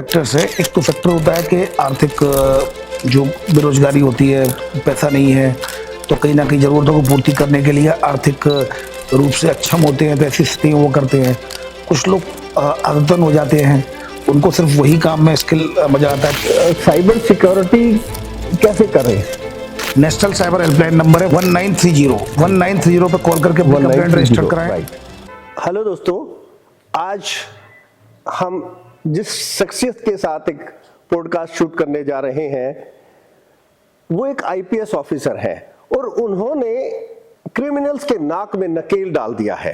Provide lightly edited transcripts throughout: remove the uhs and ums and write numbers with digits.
Factors है। एक तो फैक्टर होता है कि आर्थिक जो बेरोजगारी होती है, पैसा नहीं है, तो कहीं ना कहीं ज़रूरतों को पूर्ति करने के लिए आर्थिक रूप से अक्षम होते हैं तो ऐसी स्थिति वो करते हैं। कुछ लोग आदतन हो जाते हैं, उनको सिर्फ वही काम में स्किल मजा आता है। साइबर सिक्योरिटी कैसे करें? नेशनल साइबर हेल्पलाइन नंबर है 1930 पे कॉल करके कंप्लेंट रजिस्टर कराएं। हेलो दोस्तों, आज हम जिस शख्सियत के साथ एक पॉडकास्ट शूट करने जा रहे हैं वो एक आईपीएस ऑफिसर है और उन्होंने क्रिमिनल्स के नाक में नकेल डाल दिया है।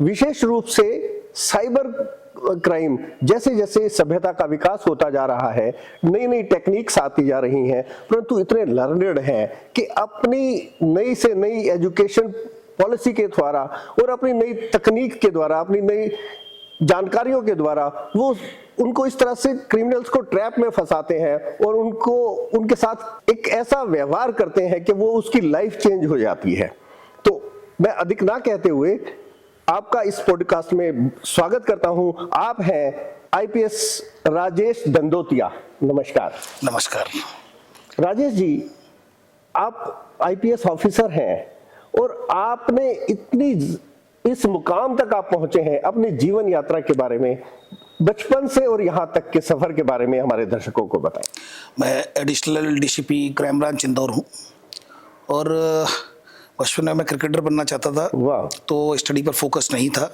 विशेष रूप से साइबर क्राइम जैसे जैसे सभ्यता का विकास होता जा रहा है, नई नई टेक्निक्स आती जा रही हैं, परंतु इतने लर्नेड हैं कि अपनी नई से नई एजुकेशन पॉलिसी के द्वारा और अपनी नई तकनीक के द्वारा, अपनी नई जानकारियों के द्वारा वो उनको इस तरह से क्रिमिनल्स को ट्रैप में फंसाते हैं और उनको उनके साथ एक ऐसा व्यवहार करते हैं कि वो उसकी लाइफ चेंज हो जाती है। तो मैं अधिक ना कहते हुए आपका इस पॉडकास्ट में स्वागत करता हूं। आप हैं आईपीएस राजेश दंदोतिया। नमस्कार। नमस्कार राजेश जी, आप आईपीएस ऑफिसर हैं और आपने इतनी इस मुकाम तक आप पहुंचे हैं। अपनी जीवन यात्रा के बारे में, बचपन से और यहाँ तक के सफर के बारे में हमारे दर्शकों को बताएं। मैं additional DCP crime branch Indore हूँ और बचपन में मैं क्रिकेटर बनना चाहता था। वाह। तो स्टडी पर फोकस नहीं था,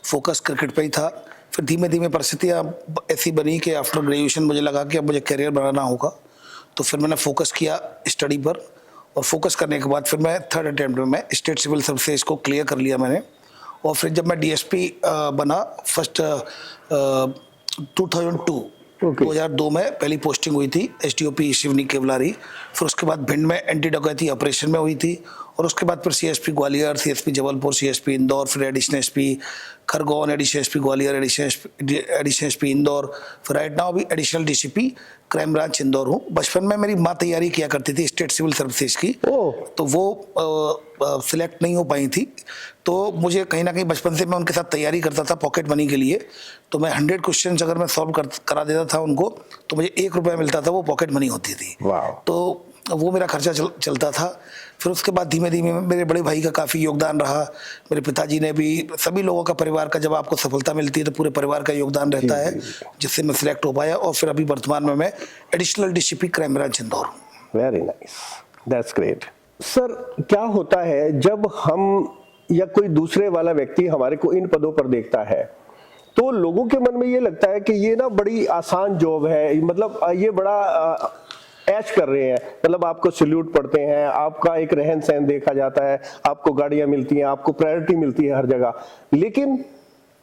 फोकस क्रिकेट पे ही था। फिर धीमे धीमे परिस्थितियाँ ऐसी बनी कि आफ्टर ग्रेजुएशन मुझे लगा कि अब मुझे करियर बनाना होगा, तो फिर मैंने फोकस किया स्टडी पर। और फोकस करने के बाद फिर मैं थर्ड अटेम्प्ट में मैं स्टेट सिविल सर्विसेज को क्लियर कर लिया मैंने। और फिर जब मैं डीएसपी बना फर्स्ट 2002 में पहली पोस्टिंग हुई थी एसटीओपी शिवनी केवलारी। फिर उसके बाद भिंड में एंटी डकैती ऑपरेशन में हुई थी और उसके बाद फिर CSP Gwalior, CSP Jabalpur, CSP Indore, फिर additional SP Khargone, additional SP Gwalior, additional SP Indore, फिर राइट नाउ भी additional DCP crime branch Indore हूँ। बचपन में मेरी माँ तैयारी किया करती थी स्टेट सिविल सर्विसेज की, तो वो सिलेक्ट नहीं हो पाई थी। तो मुझे कहीं ना कहीं बचपन से मैं उनके साथ तैयारी करता था पॉकेट मनी के लिए। तो मैं 100 क्वेश्चन अगर मैं सॉल्व करा देता था उनको तो मुझे 1 रुपया मिलता था, वो पॉकेट मनी होती थी। तो वो मेरा खर्चा चलता था। फिर उसके बाद धीमे धीमे मेरे बड़े भाई का काफ़ी योगदान रहा, मेरे पिताजी ने भी, सभी लोगों का, परिवार का, जब आपको सफलता मिलती है तो पूरे परिवार का योगदान रहता है, जिससे मैं सिलेक्ट हो पाया। और फिर अभी वर्तमान में मैं additional DCP crime branch Indore हूँ। Very nice, that's great. Sir, क्या होता है जब हम या कोई दूसरे वाला व्यक्ति हमारे को इन पदों पर देखता है तो लोगों के मन में ये लगता है कि ये ना बड़ी आसान जॉब है, मतलब ये बड़ा ऐश कर रहे हैं, मतलब आपको सैल्यूट पढ़ते हैं, आपका एक रहन सहन देखा जाता है, आपको गाड़ियां मिलती हैं, आपको प्रायोरिटी मिलती है हर जगह। लेकिन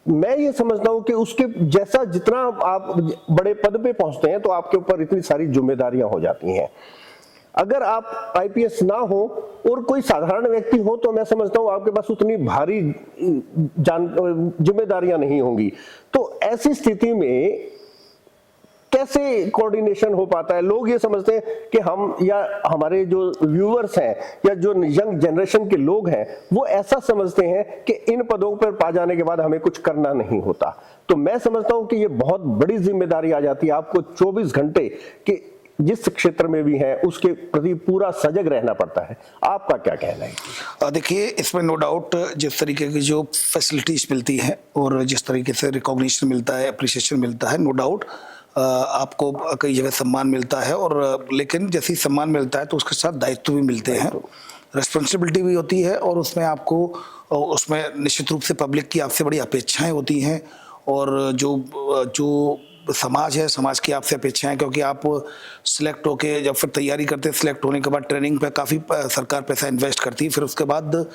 मैं ये समझता हूं कि उसके जैसा जितना आप बड़े पद पे पहुंचते हैं तो आपके ऊपर इतनी सारी जिम्मेदारियां हो जाती हैं। अगर आप आईपीएस ना हो और कोई साधारण व्यक्ति हो तो मैं समझता हूं आपके पास उतनी भारी जिम्मेदारियां नहीं होंगी। तो ऐसी स्थिति में कैसे कोऑर्डिनेशन हो पाता है? लोग ये समझते हैं कि हम, या हमारे जो व्यूअर्स हैं या जो यंग जनरेशन के लोग हैं, वो ऐसा समझते हैं कि इन पदों पर पा जाने के बाद हमें कुछ करना नहीं होता। तो मैं समझता हूं कि ये बहुत बड़ी जिम्मेदारी आ जाती है। आपको 24 घंटे के जिस क्षेत्र में भी है उसके प्रति पूरा सजग रहना पड़ता है। आपका क्या कहना है? देखिए, इसमें नो डाउट जिस तरीके की जो फैसिलिटीज मिलती हैं और जिस तरीके से रिकॉग्निशन मिलता है, अप्रिसिएशन मिलता है, नो डाउट आपको कई जगह सम्मान मिलता है। और लेकिन जैसे ही सम्मान मिलता है तो उसके साथ दायित्व भी मिलते हैं, रिस्पॉन्सिबिलिटी भी होती है और उसमें आपको, उसमें निश्चित रूप से पब्लिक की आपसे बड़ी अपेक्षाएं होती हैं और जो समाज है, समाज की आपसे अपेक्षाएं, क्योंकि आप सिलेक्ट होके जब फिर तैयारी करते हैं, सिलेक्ट होने के बाद ट्रेनिंग पे काफ़ी सरकार पैसा इन्वेस्ट करती है। फिर उसके बाद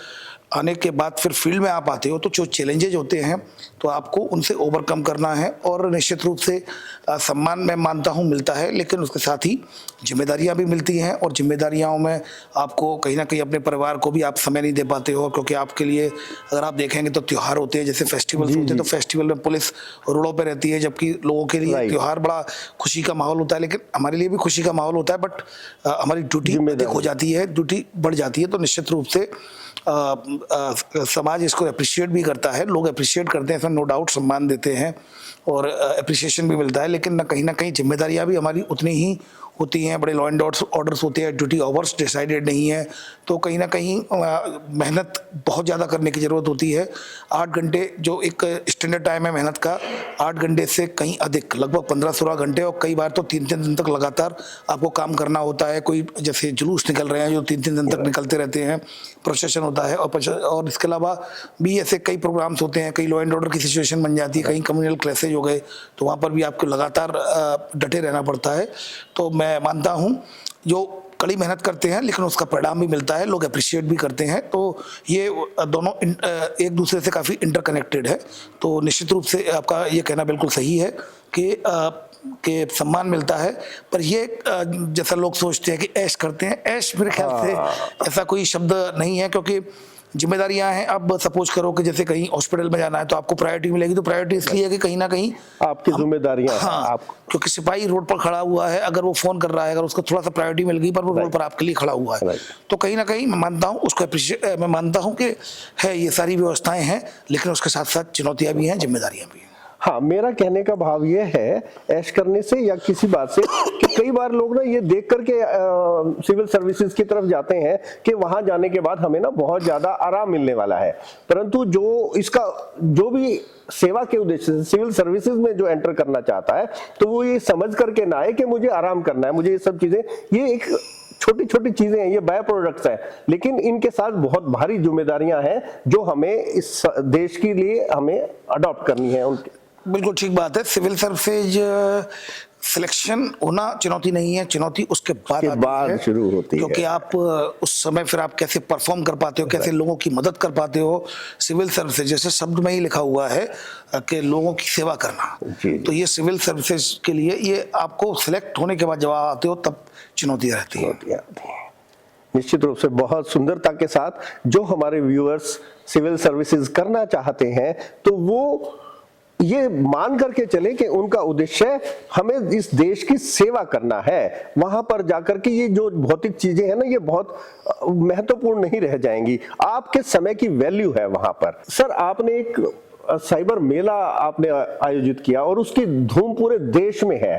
आने के बाद फिर फील्ड में आप आते हो तो जो चैलेंजेज होते हैं तो आपको उनसे ओवरकम करना है और निश्चित रूप से सम्मान मैं मानता हूँ मिलता है, लेकिन उसके साथ ही जिम्मेदारियाँ भी मिलती हैं और जिम्मेदारियों में आपको कहीं ना कहीं अपने परिवार को भी आप समय नहीं दे पाते हो, क्योंकि आपके लिए अगर आप देखेंगे तो त्यौहार होते हैं, जैसे फेस्टिवल्स होते हैं, तो फेस्टिवल में पुलिस रोडों पर रहती है, जबकि लोगों के लिए त्यौहार बड़ा खुशी का माहौल होता है, लेकिन हमारे लिए भी खुशी का माहौल होता है, बट हमारी ड्यूटी अधिक हो जाती है, ड्यूटी बढ़ जाती है। तो निश्चित रूप से समाज इसको अप्रिशिएट भी करता है, लोग अप्रिशिएट करते हैं, इसमें नो डाउट सम्मान देते हैं और अप्रिसिएशन भी मिलता है, लेकिन ना कहीं जिम्मेदारियां भी हमारी उतनी ही होती हैं। बड़े लॉ एंड ऑर्डर्स होते हैं, ड्यूटी आवर्स डिसाइडेड नहीं है, तो कहीं ना कहीं मेहनत बहुत ज़्यादा करने की ज़रूरत होती है। 8 घंटे जो एक स्टैंडर्ड टाइम है मेहनत का, 8 घंटे से कहीं अधिक, लगभग 15-16 घंटे, और कई बार तो 3-3 दिन तक लगातार आपको काम करना होता है। कोई जैसे जुलूस निकल रहे हैं जो 3-3 दिन तक निकलते रहते हैं, प्रोसेशन होता है, और इसके अलावा भी ऐसे कई प्रोग्राम्स होते हैं, कई लॉ एंड ऑर्डर की सिचुएशन बन जाती है, कहीं कम्युनल क्लैशेज हो गए, तो वहाँ पर भी आपको लगातार डटे रहना पड़ता है। तो मैं मानता हूँ जो कड़ी मेहनत करते हैं लेकिन उसका परिणाम भी मिलता है, लोग अप्रिशिएट भी करते हैं, तो ये दोनों एक दूसरे से काफ़ी इंटरकनेक्टेड है। तो निश्चित रूप से आपका ये कहना बिल्कुल सही है कि सम्मान मिलता है, पर ये जैसा लोग सोचते हैं कि ऐश करते हैं, ऐश मेरे ख्याल से ऐसा कोई शब्द नहीं है, क्योंकि जिम्मेदारियां हैं। अब सपोज करो कि जैसे कहीं हॉस्पिटल में जाना है तो आपको प्रायोरिटी मिलेगी, तो प्रायोरिटी इसलिए है कि कहीं ना कहीं आपकी जिम्मेदारियां हैं। हाँ, क्योंकि सिपाही रोड पर खड़ा हुआ है, अगर वो फोन कर रहा है, अगर उसको थोड़ा सा प्रायोरिटी मिल गई, पर वो रोड पर आपके लिए खड़ा हुआ है, तो कहीं ना कहीं मैं मानता हूँ उसको मैं मानता हूँ कि है ये सारी व्यवस्थाएं हैं, लेकिन उसके साथ साथ चुनौतियां भी हैं, जिम्मेदारियां भी हैं। हाँ, मेरा कहने का भाव ये है ऐश करने से या किसी बात से कि कई बार लोग ना ये देख करके सिविल सर्विसेज की तरफ जाते हैं कि वहां जाने के बाद हमें ना बहुत ज्यादा आराम मिलने वाला है, परंतु जो भी सेवा के उद्देश्य से सिविल सर्विसेज में जो एंटर करना चाहता है, तो वो ये समझ करके ना आए कि मुझे आराम करना है, मुझे ये सब चीजें, ये एक छोटी छोटी चीजें हैं, ये बाय प्रोडक्ट्स हैं, लेकिन इनके साथ बहुत भारी जिम्मेदारियां हैं जो हमें इस देश के लिए हमें अडॉप्ट करनी है। उनके बिल्कुल ठीक बात है। सिविल सर्विसेज सिलेक्शन होना चुनौती नहीं है, चुनौती उसके बाद शुरू होती है, क्योंकि आप उस समय फिर आप कैसे परफॉर्म कर पाते हो, कैसे लोगों की मदद कर पाते हो। सिविल सर्विसेज जैसे शब्द में ही लिखा हुआ है कि लोगों की सेवा करना, तो ये सिविल सर्विसेज के लिए ये आपको सिलेक्ट होने के बाद जब आते हो तब चुनौतियाँ रहती है। निश्चित रूप से बहुत सुंदरता के साथ जो हमारे व्यूअर्स सिविल सर्विसेज करना चाहते हैं, तो वो ये मान करके चले कि उनका उद्देश्य हमें इस देश की सेवा करना है। वहां पर जाकर के ये जो भौतिक चीजें हैं ना, ये बहुत महत्वपूर्ण नहीं रह जाएंगी, आपके समय की वैल्यू है वहां पर। सर, आपने एक साइबर मेला आपने आयोजित किया और उसकी धूम पूरे देश में है,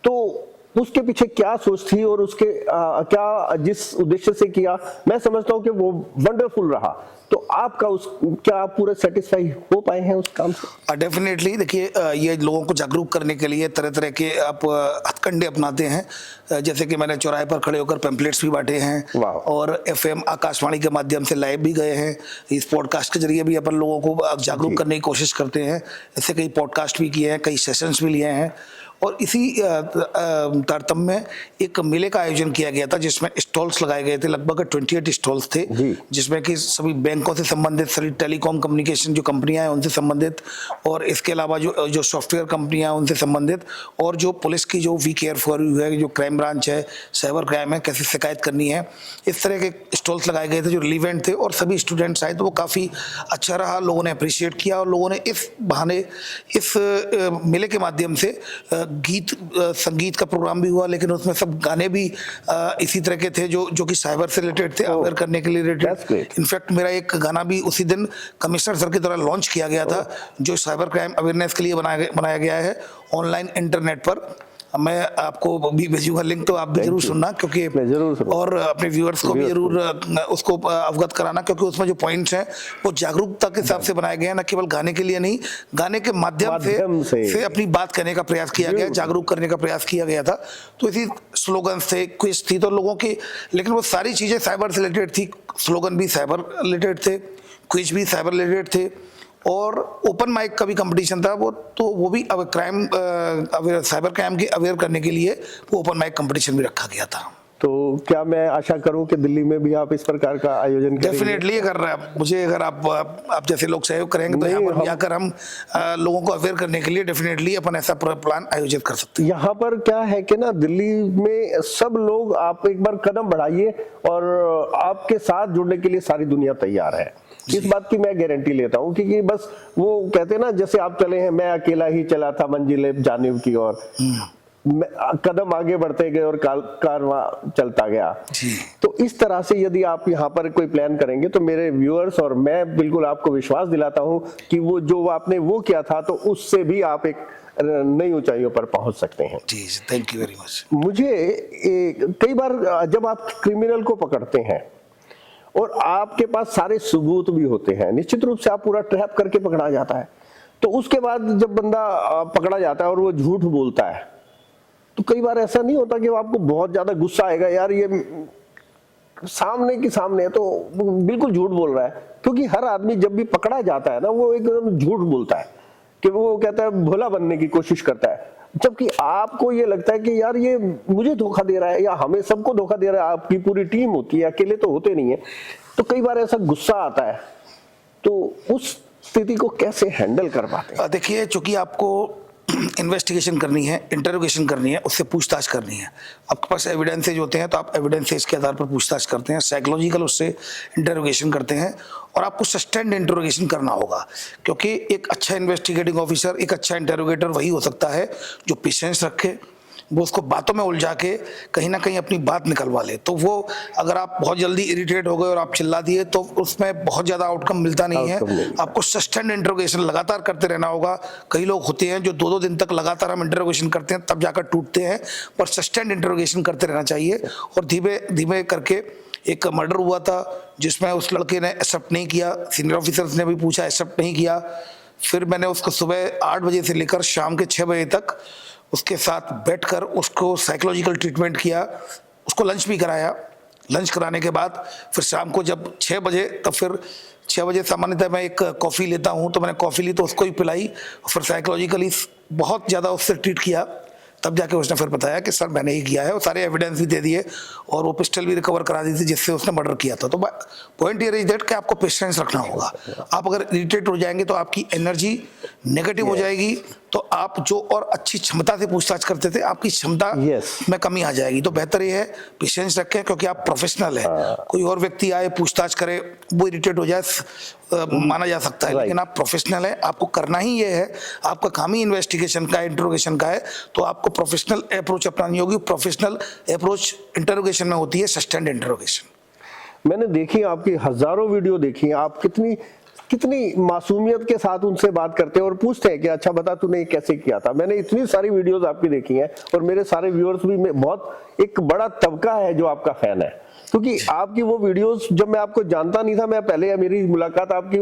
तो उसके पीछे क्या सोच थी और उसके क्या जिस उद्देश्य से किया, मैं समझता हूं कि वो वंडरफुल रहा, तो आपका क्या आप पूरे सेटिस्फाई हो पाए हैं उस काम से? डेफिनेटली। देखिए, ये लोगों को जागरूक करने के लिए तरह तरह के आप हथकंडे अपनाते हैं, जैसे कि मैंने चौराहे पर खड़े होकर पैम्पलेट्स भी बांटे हैं और FM आकाशवाणी के माध्यम से लाइव भी गए हैं। इस पॉडकास्ट के जरिए भी अपन लोगों को जागरूक करने की कोशिश करते हैं। ऐसे कई पॉडकास्ट भी किए हैं, कई सेशंस भी लिए हैं, और इसी तारतम्य में एक मेले का आयोजन किया गया था जिसमें स्टॉल्स लगाए गए थे, लगभग 28 स्टॉल्स थे, जिसमें कि सभी बैंकों से संबंधित, सभी टेलीकॉम कम्युनिकेशन जो कंपनियां हैं उनसे संबंधित, और इसके अलावा जो सॉफ्टवेयर कंपनियां हैं उनसे संबंधित, और जो पुलिस की जो वी केयर फॉर यू है, जो क्राइम ब्रांच है, साइबर क्राइम है, कैसे शिकायत करनी है, इस तरह के स्टॉल्स लगाए गए थे जो रिलीवेंट थे, और सभी स्टूडेंट्स आए तो वो काफ़ी अच्छा रहा, लोगों ने अप्रिशिएट किया, और लोगों ने इस बहाने इस मेले के माध्यम से गीत संगीत का प्रोग्राम भी हुआ, लेकिन उसमें सब गाने भी इसी तरह के थे जो कि साइबर से रिलेटेड थे, अवेयर करने के लिए रिलेटेड। इनफैक्ट मेरा एक गाना भी उसी दिन कमिश्नर सर की तरह लॉन्च किया गया था, जो साइबर क्राइम अवेयरनेस के लिए बनाया गया है ऑनलाइन इंटरनेट पर। मैं आपको भी भेजूंगा लिंक, तो आप भी जरूर सुनना, क्योंकि और अपने व्यूअर्स को भी जरूर उसको अवगत कराना, क्योंकि उसमें जो पॉइंट्स हैं वो जागरूकता के हिसाब से बनाए गए हैं, न केवल गाने के लिए नहीं, गाने के माध्यम से अपनी बात कहने का प्रयास किया गया, जागरूक करने का प्रयास किया गया था। तो इसी स्लोगन्स थे, क्विज थी, तो लोगों की, लेकिन वो सारी चीज़ें साइबर से रिलेटेड थी, स्लोगन भी साइबर रिलेटेड थे, क्विज भी साइबर रिलेटेड थे, और ओपन माइक का भी कंपटीशन था, वो भी अब साइबर क्राइम के अवेयर करने के लिए वो ओपन माइक कंपटीशन भी रखा गया था। तो क्या मैं आशा करूं कि दिल्ली में भी आप इस प्रकार का आयोजन करेंगे? डेफिनेटली कर रहे हैं। मुझे अगर आप जैसे लोग सहयोग करेंगे तो यहाँ पर आकर हम लोगों को अवेयर करने के लिए डेफिनेटली अपन ऐसा प्लान आयोजित कर सकते हैं। यहाँ पर क्या है कि ना, दिल्ली में सब लोग, आप एक बार कदम बढ़ाइए और आपके साथ जुड़ने के लिए सारी दुनिया तैयार है। इस बात की मैं गारंटी लेता हूँ, क्योंकि बस वो कहते हैं ना, जैसे आप चले हैं, मैं अकेला ही चला था मंजिल जानिब की ओर, कदम आगे बढ़ते गए और कारवां चलता गया। जी। तो इस तरह से यदि आप यहाँ पर कोई प्लान करेंगे तो मेरे व्यूअर्स और मैं बिल्कुल आपको विश्वास दिलाता हूँ कि वो जो आपने वो किया था तो उससे भी आप एक नई ऊंचाइयों पर पहुंच सकते हैं। जी, थैंक यू वेरी मच। मुझे कई बार जब आप क्रिमिनल को पकड़ते हैं और आपके पास सारे सबूत भी होते हैं, निश्चित रूप से आप पूरा ट्रैप करके पकड़ा जाता है, तो उसके बाद जब बंदा पकड़ा जाता है और वो झूठ बोलता है तो कई बार ऐसा नहीं होता कि वो आपको बहुत ज्यादा गुस्सा आएगा, यार ये सामने की सामने है तो बिल्कुल झूठ बोल रहा है, क्योंकि हर आदमी जब भी पकड़ा जाता है ना वो एकदम झूठ बोलता है कि वो कहता है भोला बनने की कोशिश करता है, जबकि आपको ये लगता है कि यार ये मुझे धोखा दे रहा है या हमें सबको धोखा दे रहा है, आपकी पूरी टीम होती है, अकेले तो होते नहीं है। तो कई बार ऐसा गुस्सा आता है, तो उस स्थिति को कैसे हैंडल कर पाते हैं? देखिए, चूंकि आपको इन्वेस्टिगेशन करनी है, इंटरोगेशन करनी है, उससे पूछताछ करनी है, आपके पास एविडेंसेज होते हैं तो आप एविडेंसेज के आधार पर पूछताछ करते हैं, साइकोलॉजिकल उससे इंटरोगेशन करते हैं, और आपको सस्टेन्ड इंटरोगेशन करना होगा, क्योंकि एक अच्छा इन्वेस्टिगेटिंग ऑफिसर, एक अच्छा इंटरोगेटर वही हो सकता है जो पेशेंस रखे, वो उसको बातों में उलझा के कहीं ना कहीं अपनी बात निकलवा ले। तो वो अगर आप बहुत जल्दी इरिटेट हो गए और आप चिल्ला दिए तो उसमें बहुत ज़्यादा आउटकम मिलता नहीं है। आपको सस्टेन्ड इंटरोगेशन लगातार करते रहना होगा। कई लोग होते हैं जो 2-2 दिन तक लगातार हम इंटरोगेशन करते हैं तब जाकर टूटते हैं, पर सस्टेन्ड इंटरोगेशन करते रहना चाहिए। और धीमे धीमे करके एक मर्डर हुआ था जिसमें उस लड़के ने एक्सेप्ट नहीं किया, सीनियर ऑफिसर्स ने भी पूछा, एक्सेप्ट नहीं किया। फिर मैंने उसको सुबह 8 बजे से लेकर शाम के 6 बजे तक उसके साथ बैठकर उसको साइकोलॉजिकल ट्रीटमेंट किया, उसको लंच भी कराया। लंच कराने के बाद फिर शाम को जब 6 बजे, तब फिर 6 बजे सामान्यतः मैं एक कॉफ़ी लेता हूँ, तो मैंने कॉफ़ी ली तो उसको ही पिलाई, फिर साइकोलॉजिकली बहुत ज़्यादा उससे ट्रीट किया। तब जाके उसने फिर बताया कि सर मैंने ही किया है, और सारे एविडेंस भी दे दिए और वो पिस्टल भी रिकवर करा दी थी जिससे उसने मर्डर किया था। तो पॉइंट ये इज दैट कि आपको पेशेंस रखना होगा। आप अगर इरिटेट हो जाएंगे तो आपकी एनर्जी नेगेटिव हो जाएगी, तो आप जो और अच्छी क्षमता से पूछताछ करते थे आपकी क्षमता में कमी आ जाएगी। तो बेहतर ये है पेशेंस रखें, क्योंकि आप प्रोफेशनल है। कोई और व्यक्ति आए पूछताछ करे, वो इरिटेट हो जाए, माना जा सकता है, लेकिन आप प्रोफेशनल है, आपको करना ही ये है, आपका काम ही इन्वेस्टिगेशन का, इंटरोगेशन का है, तो आपको प्रोफेशनल अप्रोच अपनानी होगी। प्रोफेशनल अप्रोच इंटरोगेशन में होती है सस्टेन्ड इंटरोगेशन। मैंने देखी आपकी हजारों वीडियो देखी, आप कितनी मासूमियत के साथ उनसे बात करते हैं और पूछते हैं कि अच्छा बता तूने कैसे किया था। मैंने इतनी सारी वीडियोस आपकी देखी हैं और मेरे सारे व्यूअर्स भी, बहुत एक बड़ा तबका है जो आपका फैन है, क्योंकि आपकी वो वीडियोस, जब मैं आपको जानता नहीं था, मैं पहले मेरी मुलाकात आपकी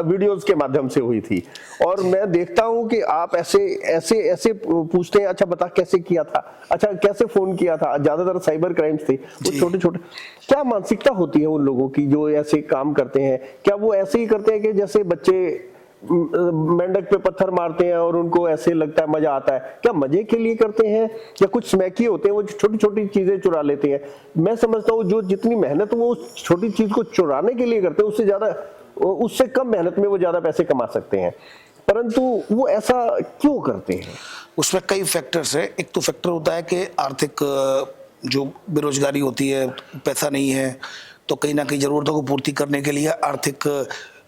वीडियोस के माध्यम से हुई थी, और मैं देखता हूं कि आप ऐसे पूछते हैं, अच्छा बता कैसे किया था, अच्छा कैसे फोन किया था। ज्यादातर साइबर क्राइम्स थे, वो छोटे-छोटे, क्या मानसिकता होती है उन लोगों की जो ऐसे काम करते हैं? क्या वो ऐसे ही करते हैं कि जैसे बच्चे मेंढक पे पत्थर मारते हैं और उनको ऐसे लगता है मजा आता है? क्या मजे के लिए करते हैं, या कुछ स्मैकी होते हैं वो छोटी छोटी चीजें चुरा लेते हैं? मैं समझता हूँ जो जितनी मेहनत वो उस छोटी चीज को चुराने के लिए करते हैं, उससे ज्यादा, उससे कम मेहनत में वो ज्यादा पैसे कमा सकते हैं, परंतु वो ऐसा क्यों करते हैं? उसमें कई फैक्टर्स है। एक तो फैक्टर होता है कि आर्थिक जो बेरोजगारी होती है, पैसा नहीं है, तो कहीं ना कहीं जरूरतों को पूर्ति करने के लिए आर्थिक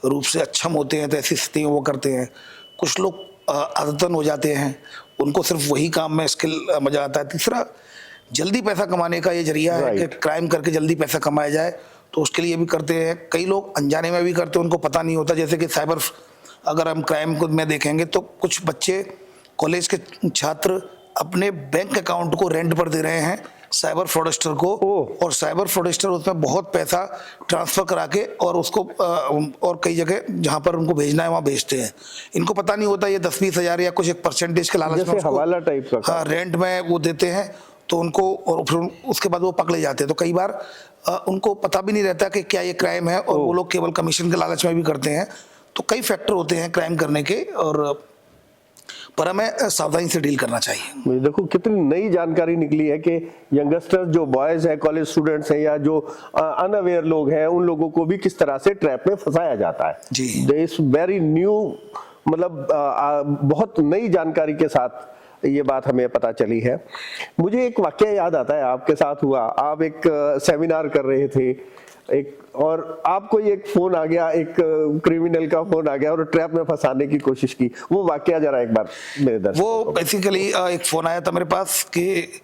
रूप से अक्षम होते हैं, तो ऐसी स्थिति में वो करते हैं। कुछ लोग आदतन हो जाते हैं, उनको सिर्फ वही काम में स्किल मजा आता है। तीसरा, जल्दी पैसा कमाने का ये जरिया है कि क्राइम करके जल्दी पैसा कमाया जाए, तो उसके लिए भी करते हैं। कई लोग अनजाने में भी करते हैं, उनको पता नहीं होता। जैसे कि साइबर, अगर हम क्राइम को में देखेंगे तो कुछ बच्चे, कॉलेज के छात्र अपने बैंक अकाउंट को रेंट पर दे रहे हैं साइबर फ्रॉडस्टर को, और साइबर फ्रॉडस्टर उसमें बहुत पैसा ट्रांसफर करा के और उसको और कई जगह जहां पर उनको भेजना है वहां भेजते हैं। इनको पता नहीं होता ये 10-20 हज़ार या कुछ एक परसेंटेज के लालच में हवाला टाइप का, हाँ, रेंट में वो देते हैं, तो उनको, और फिर उसके बाद वो पकड़े जाते हैं। तो कई बार उनको पता भी नहीं रहता कि क्या ये क्राइम है, और वो लोग केवल कमीशन के लालच में भी करते हैं। तो कई फैक्टर होते हैं क्राइम करने के, और पर हमें सावधानी से डील करना चाहिए। देखो कितनी नई जानकारी निकली है कि यंगस्टर्स जो बॉयज हैं, कॉलेज स्टूडेंट्स हैं, या जो अनअवेयर लोग हैं, उन लोगों को भी किस तरह से ट्रैप में फंसाया जाता है। जी, दिस वेरी न्यू, मतलब बहुत नई जानकारी के साथ ये बात हमें पता चली है। मुझे एक वाकया याद आता है आपके साथ हुआ। आप एक सेमिनार कर रहे थे, एक और आपको ये एक फोन आ गया, एक क्रिमिनल का फोन आ गया और ट्रैप में फंसाने की कोशिश की, वो वाकया जरा एक बार मेरे दर्शकों वो बेसिकली एक फोन आया था मेरे पास कि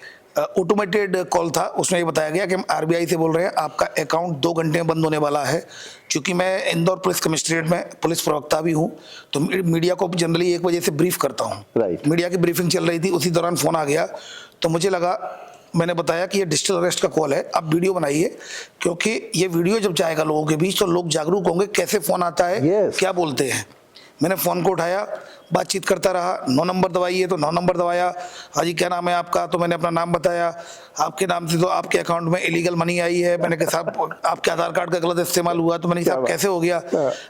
ऑटोमेटेड कॉल था, उसमें ये बताया गया कि हम आरबीआई से बोल रहे हैं, आपका अकाउंट 2 घंटे में बंद होने वाला है। क्योंकि मैं इंदौर पुलिस कमिश्नरेट में पुलिस प्रवक्ता भी हूँ, तो मीडिया को जनरली 1 बजे से ब्रीफ करता हूँ। Right. मीडिया की ब्रीफिंग चल रही थी, उसी दौरान फ़ोन आ गया। तो मुझे लगा, मैंने बताया कि ये डिजिटल अरेस्ट का कॉल है, आप वीडियो बनाइए, क्योंकि ये वीडियो जब जाएगा लोगों के बीच तो लोग जागरूक होंगे कैसे फ़ोन आता है, Yes. क्या बोलते हैं। मैंने फ़ोन को उठाया, बातचीत करता रहा, 9 नंबर दबाइए, तो 9 नंबर दबाया। हाँ जी, क्या नाम है आपका? तो मैंने अपना नाम बताया। आपके नाम से तो आपके अकाउंट में इलीगल मनी आई है। मैंने कहा साहब आपके आधार कार्ड का गलत इस्तेमाल हुआ। तो मैंने कहा साहब कैसे हो गया?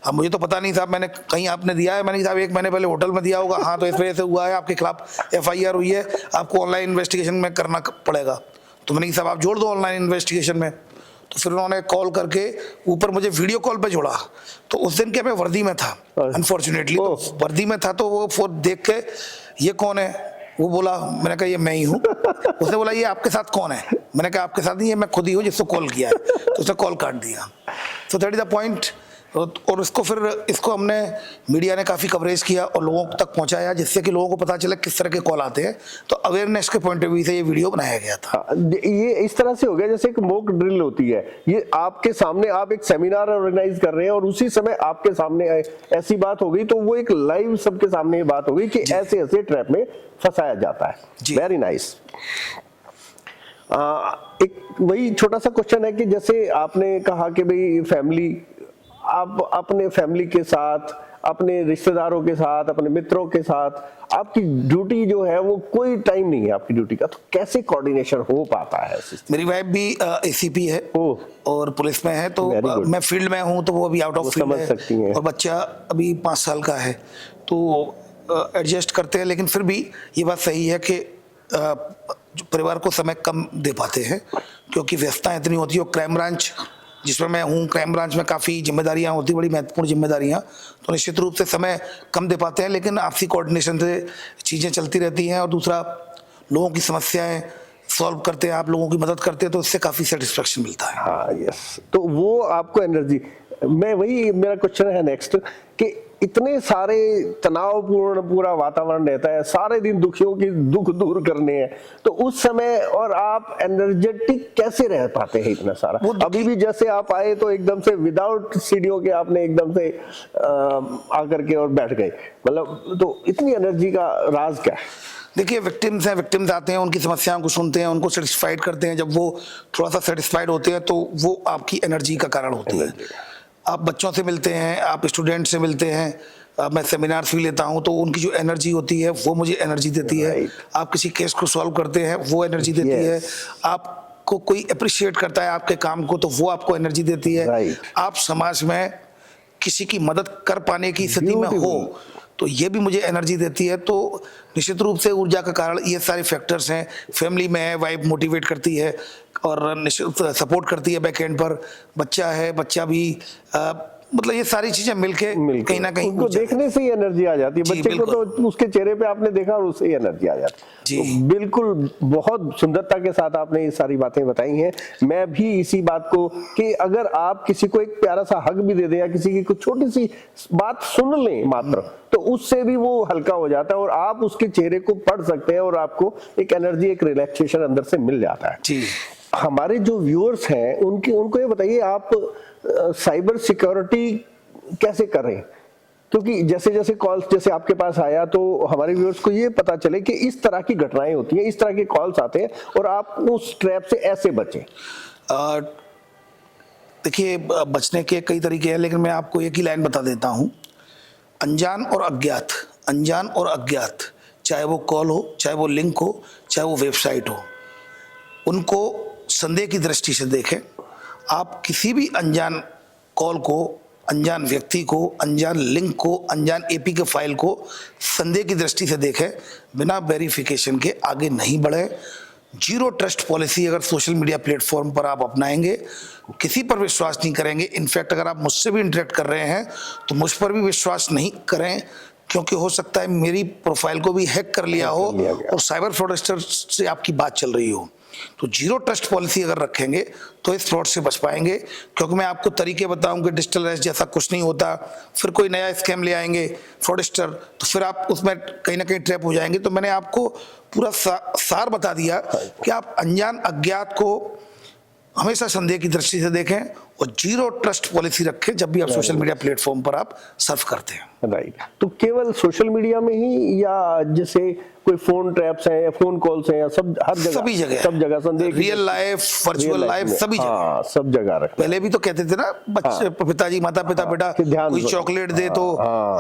अब मुझे तो पता नहीं साहब, मैंने कहीं आपने दिया है? मैंने कहा साहब 1 महीने पहले होटल में दिया होगा। हाँ, तो इस वजह से हुआ है, आपके खिलाफ FIR हुई है, आपको ऑनलाइन इन्वेस्टिगेशन में करना पड़ेगा। तो मैंने कहा साहब आप जोड़ दो ऑनलाइन इन्वेस्टिगेशन में। तो फिर उन्होंने कॉल करके ऊपर मुझे वीडियो कॉल पे जोड़ा। तो उस दिन क्या मैं वर्दी में था, अनफॉर्चुनेटली तो वर्दी में था। तो वो फोन देख के ये कौन है, वो बोला, मैंने कहा ये मैं ही हूँ। उसने बोला ये आपके साथ कौन है? मैंने कहा आपके साथ नहीं, ये मैं खुद ही हूँ जिसको कॉल किया है। तो उसने कॉल काट दिया। तो दैट इज द पॉइंट। और इसको हमने मीडिया ने काफ़ी कवरेज किया और लोगों तक पहुंचाया, जिससे कि लोगों को पता चला किस तरह के कॉल आते हैं। तो अवेयरनेस के पॉइंट ऑफ व्यू से ये वीडियो बनाया गया था। ये इस तरह से हो गया जैसे एक मॉक ड्रिल होती है। ये आपके सामने आप एक सेमिनार ऑर्गेनाइज कर रहे हैं और उसी समय आपके सामने ऐसी बात हो गई, तो वो एक लाइव सबके सामने ये बात हो गई कि ऐसे ऐसे ट्रैप में फंसाया जाता है। Very nice. एक वही छोटा सा क्वेश्चन है कि जैसे आपने कहा कि भाई फैमिली, आप अपने फैमिली के साथ, अपने रिश्तेदारों के साथ, अपने मित्रों के साथ आपकी ड्यूटी जो है वो कोई टाइम नहीं है आपकी ड्यूटी का, तो कैसे कोऑर्डिनेशन हो पाता है? मेरी वाइफ भी ACP है और पुलिस में है, तो मैं फील्ड में हूँ, तो वो अभी आउट ऑफ फील्ड है और बच्चा अभी 5 साल का है, तो एडजस्ट करते हैं। लेकिन फिर भी ये बात सही है कि परिवार को समय कम दे पाते हैं, क्योंकि व्यस्तता इतनी होती है। और क्राइम ब्रांच जिसमें मैं हूँ, क्राइम ब्रांच में काफ़ी जिम्मेदारियाँ होती, बड़ी महत्वपूर्ण जिम्मेदारियाँ, तो निश्चित रूप से समय कम दे पाते हैं। लेकिन आपसी कोऑर्डिनेशन से चीज़ें चलती रहती हैं। और दूसरा, लोगों की समस्याएं सॉल्व करते हैं, आप लोगों की मदद करते हैं, तो इससे काफ़ी सेटिस्फेक्शन मिलता है। हाँ, यस। तो वो आपको एनर्जी, मैं वही मेरा क्वेश्चन है नेक्स्ट कि इतने सारे तनावपूर्ण पूरा वातावरण रहता है, सारे दिन दुखियों की दुख दूर करने हैं, तो उस समय और आप एनर्जेटिक कैसे रह पाते हैं इतना सारा? अभी भी जैसे आप आए तो एकदम से विदाउट सीढ़ियों के आपने एकदम से आकर के और बैठ गए, मतलब तो इतनी एनर्जी का राज क्या है? देखिए, विक्टिम्स हैं, विक्टिम्स आते हैं, उनकी समस्याओं को सुनते हैं, उनको सेटिस्फाइड करते हैं। जब वो थोड़ा सा सेटिस्फाइड होते हैं तो वो आपकी एनर्जी का कारण होती है। आप बच्चों से मिलते हैं, आप स्टूडेंट से मिलते हैं, मैं सेमिनार्स भी लेता हूं, तो उनकी जो एनर्जी होती है वो मुझे एनर्जी देती है। आप किसी केस को सॉल्व करते हैं, वो एनर्जी देती है। आपको कोई अप्रिशिएट करता है आपके काम को, तो वो आपको एनर्जी देती है। आप समाज में किसी की मदद कर पाने की स्थिति में हो, तो ये भी मुझे एनर्जी देती है। तो निश्चित रूप से ऊर्जा का कारण ये सारे फैक्टर्स हैं। फैमिली में है, वाइफ मोटिवेट करती है और निश्चित सपोर्ट करती है बैक एंड पर। बच्चा है, बच्चा भी मतलब ये सारी चीजें मिलके कहीं ना कहीं उनको देखने से ही एनर्जी आ जाती है। बच्चे को तो उसके चेहरे पे आपने देखा और उससे ही एनर्जी आ जाती है। तो बिल्कुल बहुत सुंदरता के साथ आपने ये सारी बातें बताई हैं। मैं भी इसी बात को कि अगर आप किसी को एक प्यारा सा हग भी दे दें या किसी की कुछ छोटी सी बात सुन लें मात्र, तो उससे भी वो हल्का हो जाता है और आप उसके चेहरे को पढ़ सकते हैं और आपको एक एनर्जी, एक रिलैक्सेशन अंदर से मिल जाता है। जी। हमारे जो व्यूअर्स हैं उनको ये बताइए, आप साइबर सिक्योरिटी कैसे करें? क्योंकि जैसे जैसे कॉल्स जैसे आपके पास आया, तो हमारे व्यूअर्स को ये पता चले कि इस तरह की घटनाएं होती हैं, इस तरह के कॉल्स आते हैं और आप उस ट्रैप से ऐसे बचें। देखिए, बचने के कई तरीके हैं, लेकिन मैं आपको एक ही लाइन बता देता हूं। अनजान और अज्ञात, चाहे वो कॉल हो, चाहे वो लिंक हो, चाहे वो वेबसाइट हो, उनको संदेह की दृष्टि से देखें। आप किसी भी अनजान कॉल को, अनजान व्यक्ति को, अनजान लिंक को, अनजान APK फाइल को संदेह की दृष्टि से देखें, बिना वेरिफिकेशन के आगे नहीं बढ़े। जीरो ट्रस्ट पॉलिसी अगर सोशल मीडिया प्लेटफॉर्म पर आप अपनाएंगे, किसी पर विश्वास नहीं करेंगे। इनफैक्ट अगर आप मुझसे भी इंटरेक्ट कर रहे हैं तो मुझ पर भी विश्वास नहीं करें, क्योंकि हो सकता है मेरी प्रोफाइल को भी हैक कर लिया हो और साइबर फ्रॉडस्टर से आपकी बात चल रही हो। तो जीरो ट्रस्ट पॉलिसी अगर रखेंगे तो इस फ्रॉड से बच पाएंगे, क्योंकि मैं आपको तरीके बताऊं कि डिजिटल अरेस्ट जैसा कुछ नहीं होता, फिर कोई नया स्कैम ले आएंगे फ्रॉडस्टर, तो फिर आप उसमें कहीं ना कहीं ट्रैप हो जाएंगे। तो मैंने आपको पूरा सार बता दिया कि आप अनजान अज्ञात को हमेशा संदेह की दृष्टि से देखें और जीरो ट्रस्ट पॉलिसी रखें जब भी आप सोशल मीडिया प्लेटफॉर्म पर आप सर्फ करते हैं। राइट, तो केवल सोशल मीडिया में ही या जैसे कोई फोन ट्रैप्स हैं या फोन कॉल्स हैं या सब हर जगह, सभी जगह, सब जगह संदेह, रियल लाइफ, वर्चुअल लाइफ, सभी जगह, हाँ, सब जगह रखें। पहले भी तो कहते थे ना बच्चे, पिताजी माता पिता, बेटा कोई चॉकलेट दे तो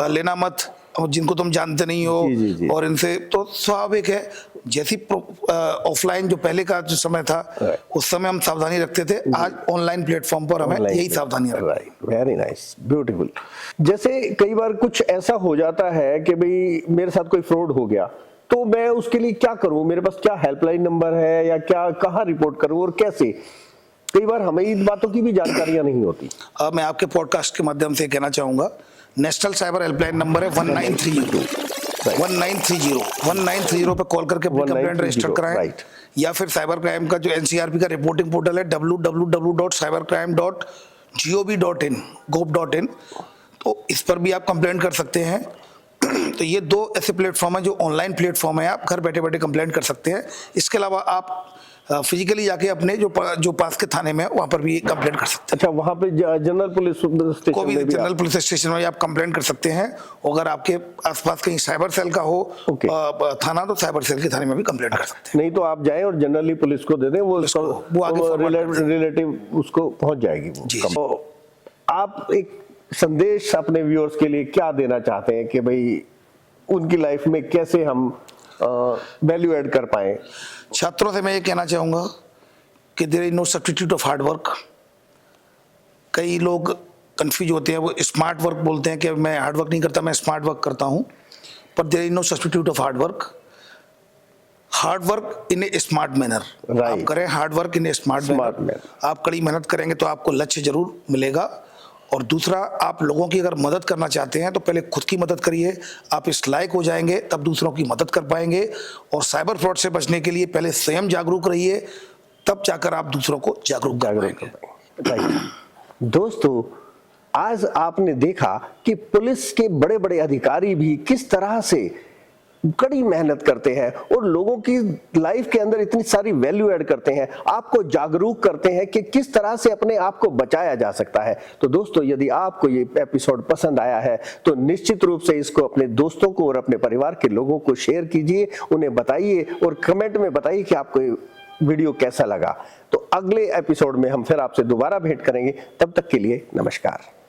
लेना मत, जिनको तुम जानते नहीं हो, जी। और इनसे तो स्वाभाविक है। जैसी ऑफलाइन जो पहले का जो समय था उस समय हम सावधानी रखते थे, आज ऑनलाइन प्लेटफॉर्म पर हमें यही सावधानी रखनी है। Very nice, beautiful. जैसे कई बार कुछ ऐसा हो जाता है कि भाई मेरे साथ कोई फ्रॉड हो गया, तो मैं उसके लिए क्या करूं, मेरे पास क्या हेल्पलाइन नंबर है या क्या, कहां रिपोर्ट करूं और कैसे? कई बार हमें इन बातों की भी जानकारियां नहीं होती। अब मैं आपके पॉडकास्ट के माध्यम से कहना चाहूंगा, नेशनल साइबर हेल्पलाइन नंबर है 1930 पे कॉल करके अपनी कंप्लेंट रजिस्टर कराएं, या फिर साइबर क्राइम का जो एनसीआरपी का रिपोर्टिंग पोर्टल है www.cybercrime.gov.in, तो इस पर भी आप कंप्लेंट कर सकते हैं। तो ये दो ऐसे प्लेटफॉर्म है जो ऑनलाइन प्लेटफॉर्म है, आप घर बैठे बैठे कंप्लेंट कर सकते हैं। इसके अलावा आप फिजिकली जाके अपने जो पास के थाने में वहां पर भी कंप्लेंट कर सकते हैं। अच्छा, वहां पे जनरल पुलिस स्टेशन को भी, जनरल पुलिस स्टेशन में आप कंप्लेंट कर सकते हैं। अगर आपके आसपास कहीं साइबर सेल का हो थाना, तो साइबर सेल के थाने में भी कंप्लेंट कर सकते हैं। नहीं तो आप जाएं और जनरली पुलिस को दे दें, वो आगे रिलेटिव उसको पहुंच जाएगी। तो आप एक संदेश अपने व्यूअर्स के लिए क्या देना चाहते हैं कि भाई उनकी लाइफ में कैसे हम वैल्यू ऐड कर पाए? छात्रों से मैं ये कहना चाहूँगा कि there is no substitute of hard work. कई लोग कंफ्यूज होते हैं, वो स्मार्ट वर्क बोलते हैं कि मैं हार्ड वर्क नहीं करता, मैं स्मार्ट वर्क करता हूँ, पर there is no substitute of hard work. Hard work in a smart manner, आप करें hard work in a smart manner. आप कड़ी मेहनत करेंगे तो आपको लक्ष्य जरूर मिलेगा। और दूसरा, आप लोगों की अगर मदद करना चाहते हैं तो पहले खुद की मदद करिए, आप इस लायक हो जाएंगे तब दूसरों की मदद कर पाएंगे। और साइबर फ्रॉड से बचने के लिए पहले स्वयं जागरूक रहिए, तब जाकर आप दूसरों को जागरूक कर पाएंगे। दोस्तों, आज आपने देखा कि पुलिस के बड़े बड़े अधिकारी भी किस तरह से कड़ी मेहनत करते हैं और लोगों की लाइफ के अंदर इतनी सारी वैल्यू ऐड करते हैं, आपको जागरूक करते हैं कि किस तरह से अपने आप को बचाया जा सकता है। तो दोस्तों, यदि आपको ये एपिसोड पसंद आया है तो निश्चित रूप से इसको अपने दोस्तों को और अपने परिवार के लोगों को शेयर कीजिए, उन्हें बताइए और कमेंट में बताइए कि आपको वीडियो कैसा लगा। तो अगले एपिसोड में हम फिर आपसे दोबारा भेंट करेंगे, तब तक के लिए नमस्कार।